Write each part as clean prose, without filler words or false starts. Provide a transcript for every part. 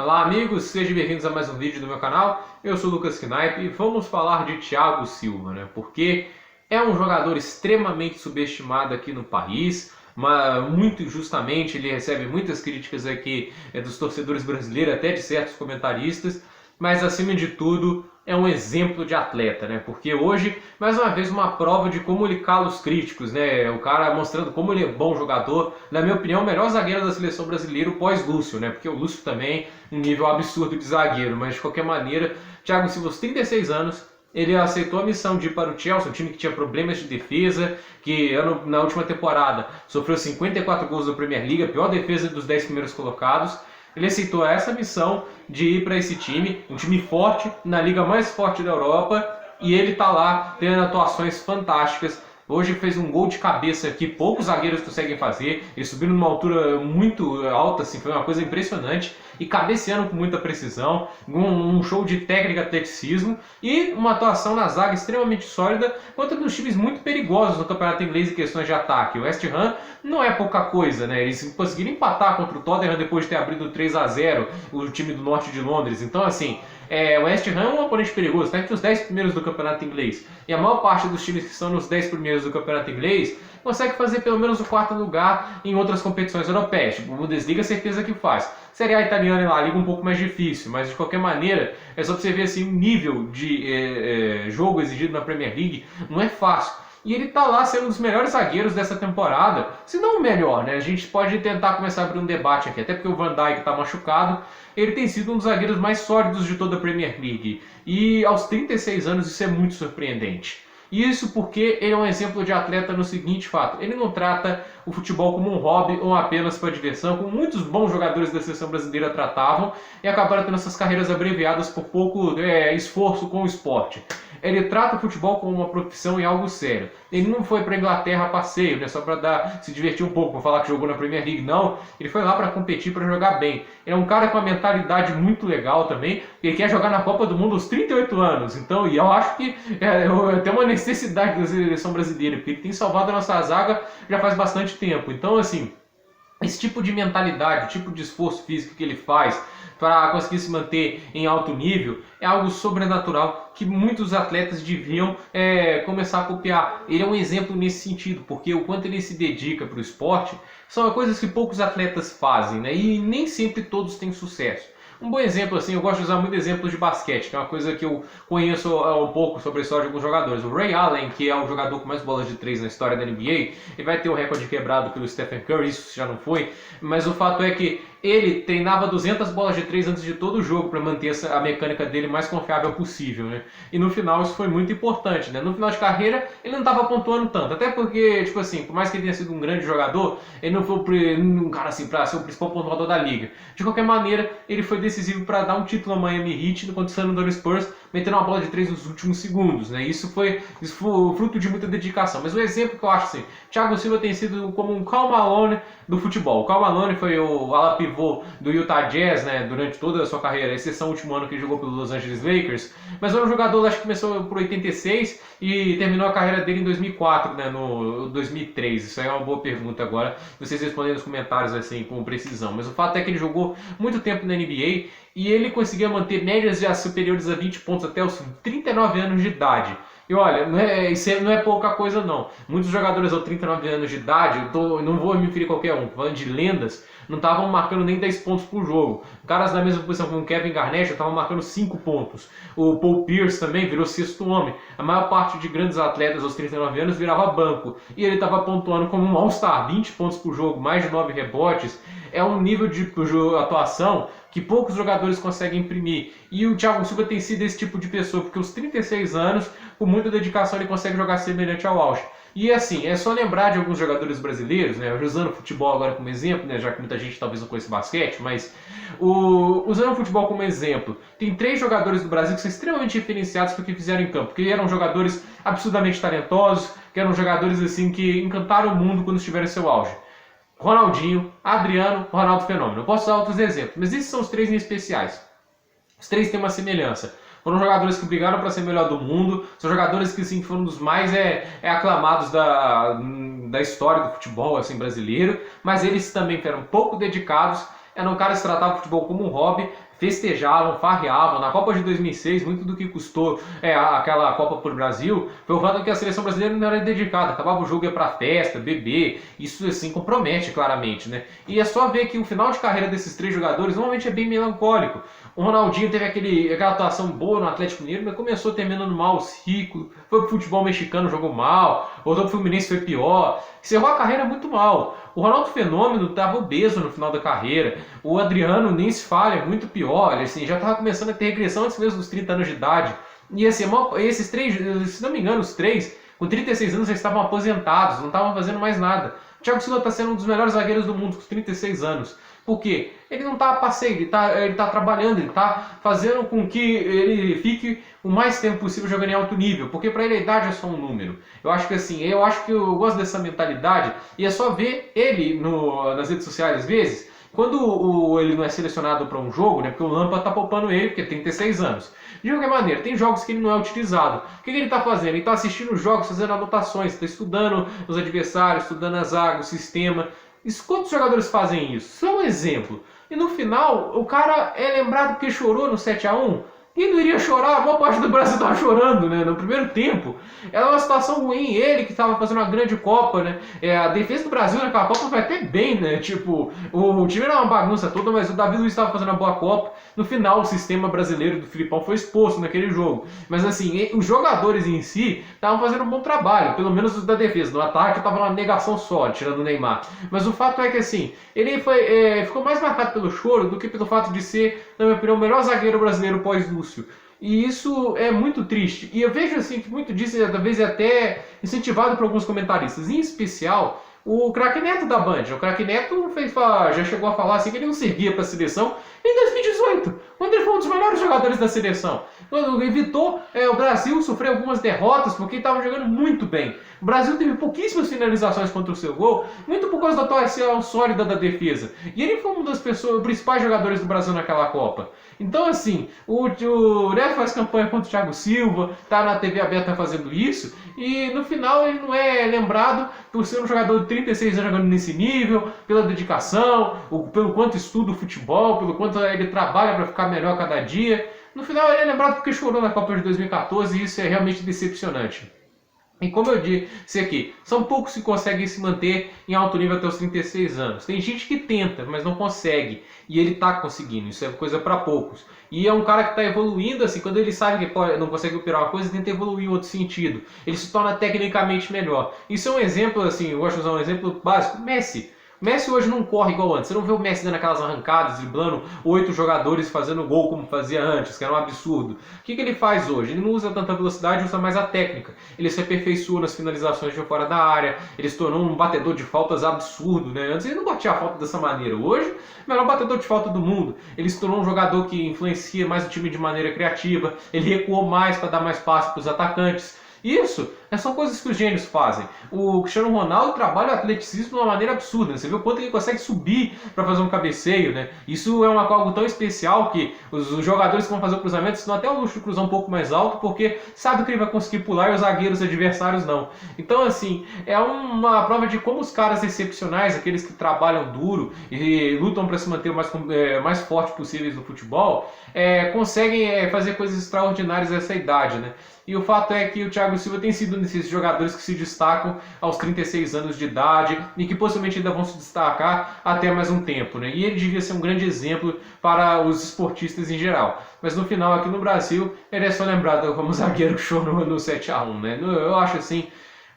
Olá amigos, sejam bem-vindos a mais um vídeo do meu canal. Eu sou o Lucas Knipe e vamos falar de Thiago Silva, né? Porque é um jogador extremamente subestimado aqui no país, mas muito injustamente ele recebe muitas críticas aqui dos torcedores brasileiros, até de certos comentaristas, mas acima de tudo é um exemplo de atleta, né? Porque hoje, mais uma vez, uma prova de como ele cala os críticos, né? O cara mostrando como ele é bom jogador, na minha opinião, o melhor zagueiro da seleção brasileira pós-Lúcio, né? Porque o Lúcio também um nível absurdo de zagueiro, mas de qualquer maneira, Thiago Silva, aos 36 anos, ele aceitou a missão de ir para o Chelsea, um time que tinha problemas de defesa, que na última temporada sofreu 54 gols da Premier League, a pior defesa dos 10 primeiros colocados. Ele aceitou essa missão de ir para esse time, um time forte, na liga mais forte da Europa, e ele está lá tendo atuações fantásticas. Hoje fez um gol de cabeça que poucos zagueiros conseguem fazer. Ele subiu numa altura muito alta, assim, foi uma coisa impressionante. E cabeceando com muita precisão, um show de técnica, atleticismo e uma atuação na zaga extremamente sólida contra uns times muito perigosos no campeonato inglês em questões de ataque. O West Ham não é pouca coisa, né? Eles conseguiram empatar contra o Tottenham depois de ter abrido 3-0 o time do norte de Londres. Então, assim, o West Ham é um oponente perigoso, está entre os 10 primeiros do campeonato inglês. E a maior parte dos times que estão nos 10 primeiros do campeonato inglês consegue fazer pelo menos o quarto lugar em outras competições europeias. Tipo, o Bundesliga, certeza que faz. Série A italiana e La Liga um pouco mais difícil, mas de qualquer maneira, é só pra você ver assim, o nível de jogo exigido na Premier League não é fácil. E ele tá lá sendo um dos melhores zagueiros dessa temporada, se não o melhor, né? A gente pode tentar começar a abrir um debate aqui, até porque o Van Dijk tá machucado, ele tem sido um dos zagueiros mais sólidos de toda a Premier League. E aos 36 anos isso é muito surpreendente. Isso porque ele é um exemplo de atleta no seguinte fato: ele não trata o futebol como um hobby ou apenas para diversão, como muitos bons jogadores da seleção brasileira tratavam e acabaram tendo essas carreiras abreviadas por pouco esforço com o esporte. Ele trata o futebol como uma profissão e algo sério. Ele não foi para a Inglaterra a passeio, né, só para se divertir um pouco, para falar que jogou na Premier League. Não, ele foi lá para competir, para jogar bem. Ele é um cara com uma mentalidade muito legal também. Ele quer jogar na Copa do Mundo aos 38 anos. Então, e eu acho que tem uma necessidade da seleção brasileira, porque ele tem salvado a nossa zaga já faz bastante tempo. Então, assim, esse tipo de mentalidade, o tipo de esforço físico que ele faz para conseguir se manter em alto nível é algo sobrenatural que muitos atletas deviam começar a copiar. Ele é um exemplo nesse sentido, porque o quanto ele se dedica para o esporte são coisas que poucos atletas fazem, né? E nem sempre todos têm sucesso. Um bom exemplo, assim, eu gosto de usar muito exemplos de basquete, que é uma coisa que eu conheço um pouco sobre a história de alguns jogadores. O Ray Allen, que é o jogador com mais bolas de 3 na história da NBA, ele vai ter o recorde quebrado pelo Stephen Curry, isso já não foi, mas o fato é que ele treinava 200 bolas de 3 antes de todo o jogo para manter a mecânica dele mais confiável possível, né? E no final isso foi muito importante, né? No final de carreira ele não estava pontuando tanto, até porque, tipo assim, por mais que ele tenha sido um grande jogador, ele não foi um cara assim para ser o principal pontuador da liga. De qualquer maneira, ele foi decisivo para dar um título ao Miami Heat contra o San Antonio Spurs, metendo uma bola de 3 nos últimos segundos, né? Isso foi fruto de muita dedicação. Mas o exemplo que eu acho assim, Thiago Silva tem sido como um Karl Malone do futebol. O Karl Malone foi o ala pivô do Utah Jazz, né, durante toda a sua carreira, exceção o último ano que ele jogou pelo Los Angeles Lakers, mas era um jogador, acho que começou por 86 e terminou a carreira dele em 2004, né, no 2003. Isso aí é uma boa pergunta agora, vocês respondem nos comentários assim com precisão. Mas o fato é que ele jogou muito tempo na NBA e ele conseguia manter médias já superiores a 20 pontos até os 39 anos de idade. E olha, isso não é pouca coisa não. Muitos jogadores aos 39 anos de idade, não vou me referir a qualquer um, falando de lendas, não estavam marcando nem 10 pontos por jogo. Caras na mesma posição como o Kevin Garnett estavam marcando 5 pontos. O Paul Pierce também virou sexto homem. A maior parte de grandes atletas aos 39 anos virava banco. E ele estava pontuando como um All-Star, 20 pontos por jogo, mais de 9 rebotes. É um nível de atuação que poucos jogadores conseguem imprimir. E o Thiago Silva tem sido esse tipo de pessoa, porque aos 36 anos, com muita dedicação, ele consegue jogar semelhante ao auge. E assim, é só lembrar de alguns jogadores brasileiros, né? Usando o futebol agora como exemplo, né? Já que muita gente talvez não conheça basquete, mas usando o futebol como exemplo, tem 3 jogadores do Brasil que são extremamente diferenciados pelo que fizeram em campo, que eram jogadores absurdamente talentosos, que eram jogadores assim que encantaram o mundo quando estiveram em seu auge. Ronaldinho, Adriano, Ronaldo Fenômeno. Eu posso dar outros exemplos, mas esses são os 3 em especiais. Os 3 têm uma semelhança. Foram jogadores que brigaram para ser melhor do mundo, são jogadores que sim, foram dos mais aclamados da história do futebol assim, brasileiro, mas eles também eram pouco dedicados, eram caras que tratavam o futebol como um hobby, festejavam, farreavam. Na Copa de 2006, muito do que custou aquela Copa para o Brasil foi o fato de que a seleção brasileira não era dedicada. Acabava o jogo, ia para festa, beber. Isso assim compromete claramente, né? E é só ver que o final de carreira desses três jogadores normalmente é bem melancólico. O Ronaldinho teve aquela atuação boa no Atlético Mineiro, mas começou terminando mal, os ricos, foi pro futebol mexicano, jogou mal, voltou pro Fluminense, foi pior, encerrou a carreira muito mal. O Ronaldo Fenômeno estava obeso no final da carreira, o Adriano nem se fala, é muito pior, ele, assim, já estava começando a ter regressão antes mesmo dos 30 anos de idade. E assim, esses três, se não me engano, os três, com 36 anos já estavam aposentados, não estavam fazendo mais nada. O Thiago Silva está sendo um dos melhores zagueiros do mundo com 36 anos. Por quê? Ele não está a passeio, ele está trabalhando, ele está fazendo com que ele fique o mais tempo possível jogando em alto nível, porque para ele a idade é só um número. Eu acho que assim, eu gosto dessa mentalidade e é só ver ele nas redes sociais às vezes, quando ele não é selecionado para um jogo, né, porque o Lampard está poupando ele, porque tem 36 anos. De qualquer maneira, tem jogos que ele não é utilizado. O que ele está fazendo? Ele está assistindo os jogos, fazendo anotações, está estudando os adversários, estudando a zaga, o sistema. Quantos jogadores fazem isso? Isso é um exemplo. E no final, o cara é lembrado porque chorou no 7-1. Quem não iria chorar? A maior parte do Brasil estava chorando, né? No primeiro tempo. Era uma situação ruim. Ele que estava fazendo uma grande Copa, né? A defesa do Brasil naquela Copa foi até bem, né? Tipo, o time era uma bagunça toda, mas o Davi Luiz estava fazendo uma boa Copa. No final, o sistema brasileiro do Filipão foi exposto naquele jogo. Mas assim, os jogadores em si estavam fazendo um bom trabalho, pelo menos os da defesa. No ataque estava uma negação só, tirando o Neymar. Mas o fato é que assim, ele ficou mais marcado pelo choro do que pelo fato de ser, na minha opinião, o melhor zagueiro brasileiro pós-Lúcio. E isso é muito triste. E eu vejo assim que muito disso talvez é até incentivado por alguns comentaristas, em especial o craque Neto da Band. O craque Neto já chegou a falar assim que ele não servia para a seleção em 2018, quando ele foi um dos melhores jogadores da seleção. Quando evitou o Brasil sofrer algumas derrotas porque estava jogando muito bem. O Brasil teve pouquíssimas finalizações contra o seu gol, muito por causa da atuação sólida da defesa. E ele foi um dos principais jogadores do Brasil naquela Copa. Então, assim, o Neto faz campanha contra o Thiago Silva, tá na TV aberta fazendo isso, e no final ele não é lembrado por ser um jogador de 36 anos jogando nesse nível, pela dedicação, pelo quanto estuda o futebol, pelo quanto ele trabalha para ficar melhor cada dia. No final ele é lembrado porque chorou na Copa de 2014 e isso é realmente decepcionante. E como eu disse aqui, são poucos que conseguem se manter em alto nível até os 36 anos. Tem gente que tenta, mas não consegue. E ele está conseguindo, isso é coisa para poucos. E é um cara que está evoluindo, assim, quando ele sabe que não consegue operar uma coisa, ele tenta evoluir em outro sentido. Ele se torna tecnicamente melhor. Isso é um exemplo, assim, eu gosto de usar um exemplo básico, Messi. O Messi hoje não corre igual antes. Você não vê o Messi dando aquelas arrancadas, driblando 8 jogadores fazendo gol como fazia antes, que era um absurdo. O que ele faz hoje? Ele não usa tanta velocidade, usa mais a técnica. Ele se aperfeiçoa nas finalizações de fora da área. Ele se tornou um batedor de faltas absurdo, né? Antes ele não batia a falta dessa maneira. Hoje, o melhor batedor de falta do mundo. Ele se tornou um jogador que influencia mais o time de maneira criativa. Ele recuou mais para dar mais passe para os atacantes. Isso são coisas que os gênios fazem. O Cristiano Ronaldo trabalha o atleticismo de uma maneira absurda. Você vê o quanto ele consegue subir para fazer um cabeceio, né? Isso é algo tão especial que os jogadores que vão fazer o cruzamento estão até o luxo de cruzar um pouco mais alto, porque sabe que ele vai conseguir pular e os zagueiros adversários não. Então, assim, é uma prova de como os caras excepcionais, aqueles que trabalham duro e lutam para se manter o mais forte possíveis no futebol, conseguem fazer coisas extraordinárias nessa idade, né? E o fato é que o Thiago Silva tem sido um desses jogadores que se destacam aos 36 anos de idade e que possivelmente ainda vão se destacar até mais um tempo, né? E ele devia ser um grande exemplo para os esportistas em geral. Mas no final, aqui no Brasil, ele é só lembrado como zagueiro que chorou no 7-1, né? Eu acho assim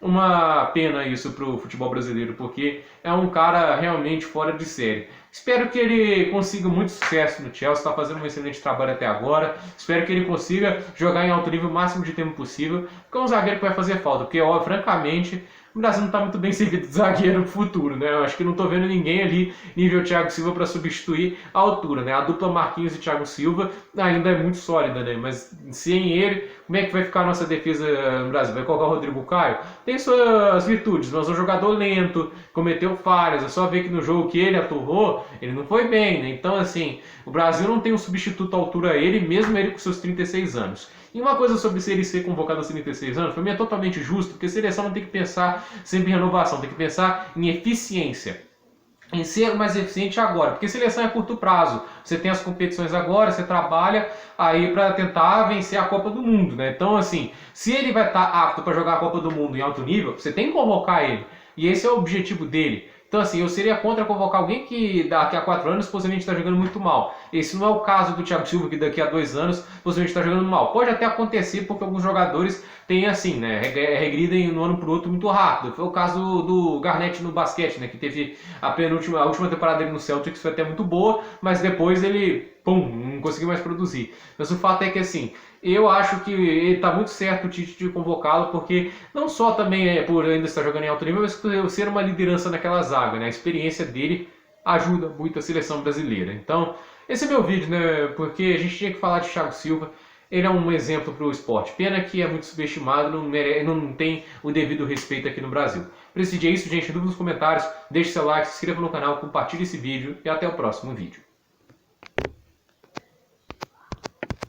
uma pena isso para o futebol brasileiro, porque é um cara realmente fora de série. Espero que ele consiga muito sucesso no Chelsea, está fazendo um excelente trabalho até agora. Espero que ele consiga jogar em alto nível o máximo de tempo possível, porque é um zagueiro que vai fazer falta, porque, francamente, o Brasil não está muito bem servido de zagueiro no futuro, né? Eu acho que não estou vendo ninguém ali nível Thiago Silva para substituir a altura, né? A dupla Marquinhos e Thiago Silva ainda é muito sólida, né? Mas sem ele, como é que vai ficar a nossa defesa no Brasil? Vai colocar o Rodrigo Caio? Tem suas virtudes, mas é um jogador lento, cometeu falhas. É só ver que no jogo que ele atuou, ele não foi bem, né? Então, assim, o Brasil não tem um substituto à altura a ele, mesmo ele com seus 36 anos. E uma coisa sobre ele ser convocado aos 36 anos, para mim é totalmente justo, porque a seleção não tem que pensar sempre em renovação, tem que pensar em eficiência. em ser mais eficiente agora, porque seleção é curto prazo. Você tem as competições agora, você trabalha aí para tentar vencer a Copa do Mundo, né? Então, assim, se ele vai estar apto para jogar a Copa do Mundo em alto nível, você tem que convocar ele. E esse é o objetivo dele. Então, assim, eu seria contra convocar alguém que daqui a 4 anos possivelmente está jogando muito mal. Esse não é o caso do Thiago Silva, que daqui a 2 anos possivelmente está jogando mal. Pode até acontecer, porque alguns jogadores têm, assim, né, regridem de um ano para o outro muito rápido. Foi o caso do Garnett no basquete, né, que teve a última temporada dele no Celtics foi até muito boa, mas depois ele, pum, não conseguiu mais produzir. Mas o fato é que, assim, eu acho que ele está muito certo o Tite de convocá-lo, porque não só também é por ainda estar jogando em alto nível, mas por ser uma liderança naquela zaga, né? A experiência dele ajuda muito a seleção brasileira. Então, esse é meu vídeo, né? Porque a gente tinha que falar de Thiago Silva. Ele é um exemplo para o esporte. Pena que é muito subestimado, não tem o devido respeito aqui no Brasil. Por esse vídeo é isso, gente. Dúvidas nos comentários, deixe seu like, se inscreva no canal, compartilhe esse vídeo e até o próximo vídeo.